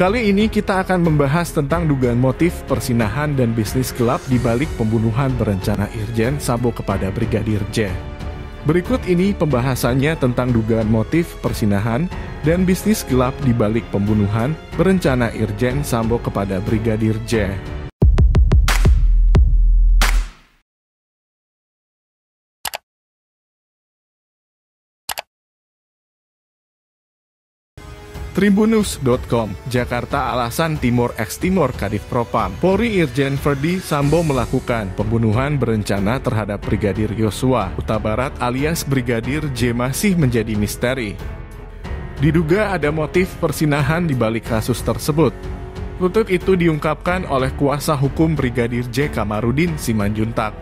Kali ini kita akan membahas tentang dugaan motif persinahan dan bisnis gelap di balik pembunuhan berencana Irjen Sambo kepada Brigadir J. Berikut ini pembahasannya tentang dugaan motif persinahan dan bisnis gelap di balik pembunuhan berencana Irjen Sambo kepada Brigadir J. Tribunnews.com, Jakarta. Alasan Timur X Timur Kadif Propam Polri Irjen Verdi Sambo melakukan pembunuhan berencana terhadap Brigadir Yosua Huta Barat alias Brigadir J masih menjadi misteri. Diduga ada motif persinahan di balik kasus tersebut. Tutup itu diungkapkan oleh kuasa hukum Brigadir J Kamarudin Simanjuntak.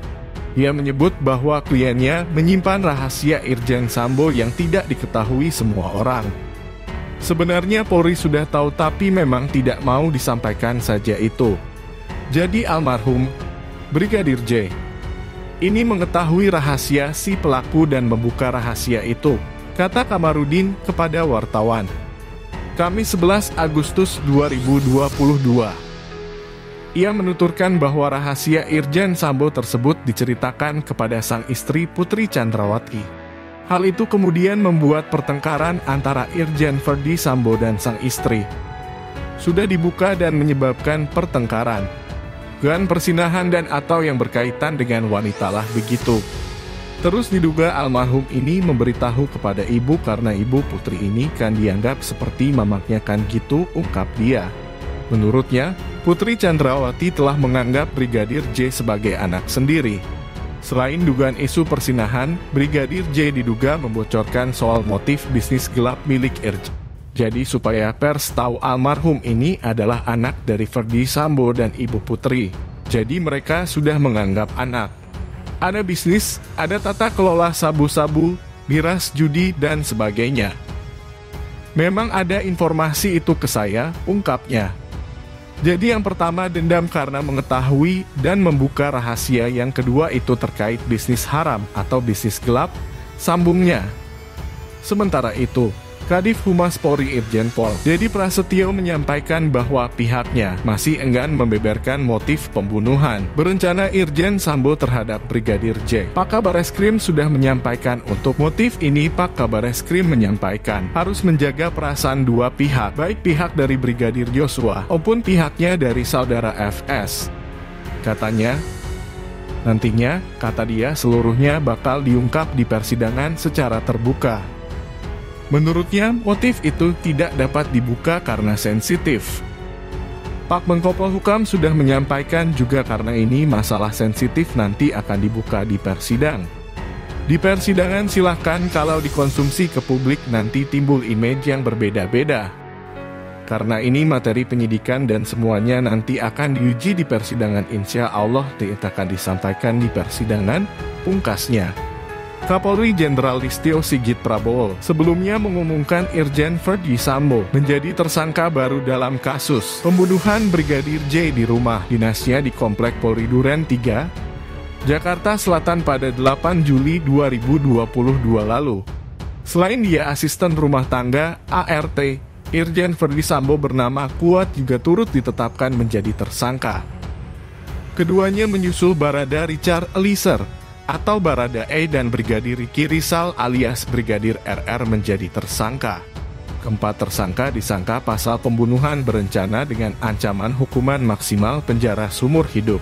Ia menyebut bahwa kliennya menyimpan rahasia Irjen Sambo yang tidak diketahui semua orang. Sebenarnya Polri sudah tahu tapi memang tidak mau disampaikan saja itu. Jadi almarhum Brigadir J ini mengetahui rahasia si pelaku dan membuka rahasia itu, kata Kamarudin kepada wartawan. Kamis 11 Agustus 2022. Ia menuturkan bahwa rahasia Irjen Sambo tersebut diceritakan kepada sang istri Putri Chandrawati. Hal itu kemudian membuat pertengkaran antara Irjen Verdi Sambo dan sang istri sudah dibuka dan menyebabkan pertengkaran, dugaan persinahan dan atau yang berkaitan dengan wanita lah begitu. Terus diduga almarhum ini memberitahu kepada ibu karena ibu Putri ini kan dianggap seperti mamaknya kan gitu, ungkap dia. Menurutnya, Putri Chandrawati telah menganggap Brigadir J sebagai anak sendiri. Selain dugaan isu persinahan, Brigadir J diduga membocorkan soal motif bisnis gelap milik Irjen. Jadi supaya pers tahu almarhum ini adalah anak dari Verdi Sambo dan Ibu Putri. Jadi mereka sudah menganggap anak. Ada bisnis, ada tata kelola sabu-sabu, miras judi dan sebagainya. Memang ada informasi itu ke saya, ungkapnya. Jadi yang pertama dendam karena mengetahui dan membuka rahasia, yang kedua itu terkait bisnis haram atau bisnis gelap, sambungnya. Sementara itu, Kadif Humas Polri Irjen Pol Dedi Prasetyo menyampaikan bahwa pihaknya masih enggan membeberkan motif pembunuhan berencana Irjen Sambo terhadap Brigadir J. Pak Kabareskrim sudah menyampaikan untuk motif ini. Pak Kabareskrim menyampaikan harus menjaga perasaan dua pihak, baik pihak dari Brigadir Yosua maupun pihaknya dari saudara FS. Katanya, nantinya, kata dia, seluruhnya bakal diungkap di persidangan secara terbuka. Menurutnya, motif itu tidak dapat dibuka karena sensitif. Pak Menko Polhukam sudah menyampaikan juga karena ini masalah sensitif nanti akan dibuka di persidangan. Di persidangan silahkan, kalau dikonsumsi ke publik nanti timbul image yang berbeda-beda. Karena ini materi penyidikan dan semuanya nanti akan diuji di persidangan, insya Allah akan disampaikan di persidangan, pungkasnya. Kapolri Jenderal Listio Sigit Prabowo sebelumnya mengumumkan Irjen Verdi Sambo menjadi tersangka baru dalam kasus pembunuhan Brigadir J di rumah dinasnya di Komplek Polri Duren 3, Jakarta Selatan pada 8 Juli 2022 lalu. Selain dia asisten rumah tangga ART, Irjen Verdi Sambo bernama Kuat juga turut ditetapkan menjadi tersangka. Keduanya menyusul Barada Richard Eliezer atau Barada E dan Brigadir Ricky Rizal alias Brigadir RR menjadi tersangka. Keempat tersangka disangka pasal pembunuhan berencana dengan ancaman hukuman maksimal penjara seumur hidup.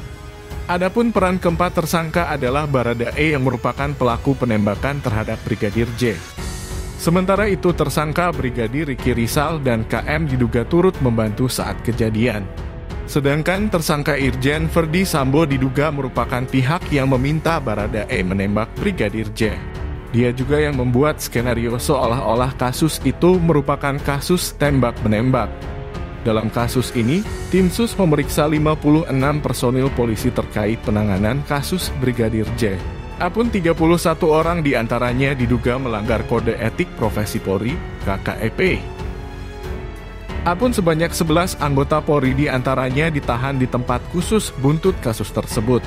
Adapun peran keempat tersangka adalah Barada E yang merupakan pelaku penembakan terhadap Brigadir J. Sementara itu tersangka Brigadir Ricky Rizal dan KM diduga turut membantu saat kejadian. Sedangkan tersangka Irjen Verdi Sambo diduga merupakan pihak yang meminta Barada E menembak Brigadir J. Dia juga yang membuat skenario seolah-olah kasus itu merupakan kasus tembak-menembak. Dalam kasus ini, tim sus memeriksa 56 personil polisi terkait penanganan kasus Brigadir J. Adapun 31 orang diantaranya diduga melanggar kode etik profesi Polri, KKEP. Adapun sebanyak 11 anggota Polri diantaranya ditahan di tempat khusus buntut kasus tersebut.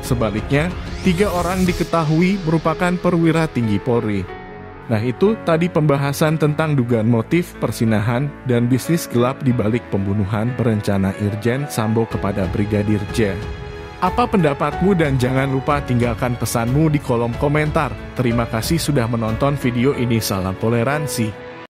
Sebaliknya, 3 orang diketahui merupakan perwira tinggi Polri. Nah itu tadi pembahasan tentang dugaan motif persinahan dan bisnis gelap di balik pembunuhan berencana Irjen Sambo kepada Brigadir J. Apa pendapatmu dan jangan lupa tinggalkan pesanmu di kolom komentar. Terima kasih sudah menonton video ini, salam toleransi.